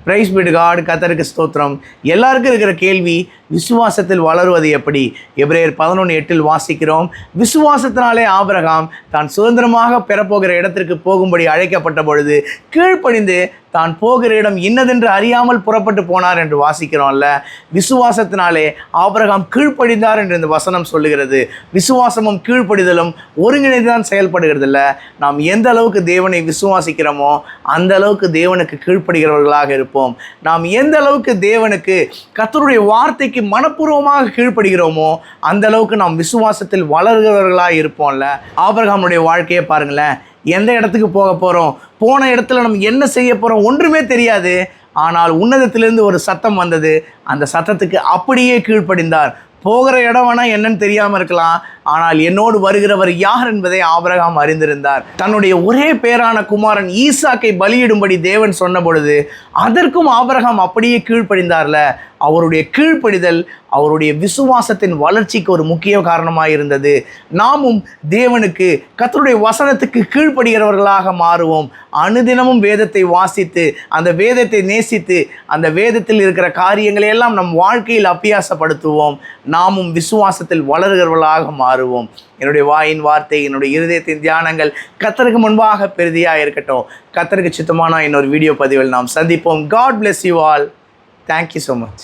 Price B to God. கர்த்தருக்கு ஸ்தோத்திரம். எல்லாருக்கும் இருக்கிற கேள்வி, விசுவாசத்தில் வளருவது எப்படி? எபிரேயர் 11:8 வாசிக்கிறோம், விசுவாசத்தினாலே ஆபிரகாம் தான் சுதந்திரமாக பெறப்போகிற இடத்திற்கு போகும்படி அழைக்கப்பட்ட பொழுது கீழ்ப்படிந்து தான் போகிற இடம் இன்னதென்று அறியாமல் புறப்பட்டு போனார் என்று வாசிக்கிறோம்ல. விசுவாசத்தினாலே ஆபிரகாம் கீழ்ப்படிந்தார் என்று இந்த வசனம் சொல்லுகிறது. விசுவாசமும் கீழ்ப்படிதலும் ஒருங்கிணைந்து தான் செயல்படுகிறது இல்லை. நாம் எந்த அளவுக்கு தேவனை விசுவாசிக்கிறோமோ அந்த அளவுக்கு தேவனுக்கு கீழ்ப்படுகிறவர்களாக இருப்போம். நாம் எந்த அளவுக்கு தேவனுக்கு கர்த்தருடைய வார்த்தைக்கு மனப்பூர்வமாக கீழ்ப்படுகிறோமோ அந்த அளவுக்கு நாம் விசுவாசத்தில் வளர்கிறவர்களாக இருப்போம்ல. ஆபிரகாமுடைய வாழ்க்கையை பாருங்களேன். எந்த இடத்துக்கு போக போகிறோம், போன இடத்துல நம்ம என்ன செய்ய போகிறோம் ஒன்றுமே தெரியாது. ஆனால் உன்னதத்திலிருந்து ஒரு சத்தம் வந்தது. அந்த சத்தத்துக்கு அப்படியே கீழ்ப்படிந்தார். போகிற இடம் வேணால் என்னன்னு தெரியாமல் இருக்கலாம், ஆனால் என்னோடு வருகிறவர் யார் என்பதை ஆபிரகாம் அறிந்திருந்தார். தன்னுடைய ஒரே பேரான குமாரன் ஈசாக்கை பலியிடும்படி தேவன் சொன்ன பொழுது அதற்கும் ஆபிரகாம் அப்படியே கீழ்ப்படிந்தார்ல. அவருடைய கீழ்ப்படிதல் அவருடைய விசுவாசத்தின் வளர்ச்சிக்கு ஒரு முக்கிய காரணமாக இருந்தது. நாமும் தேவனுக்கு கர்த்தருடைய வசனத்துக்கு கீழ்ப்படுகிறவர்களாக மாறுவோம். அனுதினமும் வேதத்தை வாசித்து அந்த வேதத்தை நேசித்து அந்த வேதத்தில் இருக்கிற காரியங்களை எல்லாம் நம் வாழ்க்கையில் அபியாசப்படுத்துவோம். நாமும் விசுவாசத்தில் வளர்கிறவர்களாக மாறுவோம். என்னுடைய வாயின் வார்த்தை, என்னுடைய இருதயத்தின் தியானங்கள் கர்த்தருக்கு முன்பாக பெரிதியாக இருக்கட்டும். கர்த்தருக்கு சித்தமான இன்னொரு வீடியோ பதிவில் நாம் சந்திப்போம். God bless you all. Thank you so much.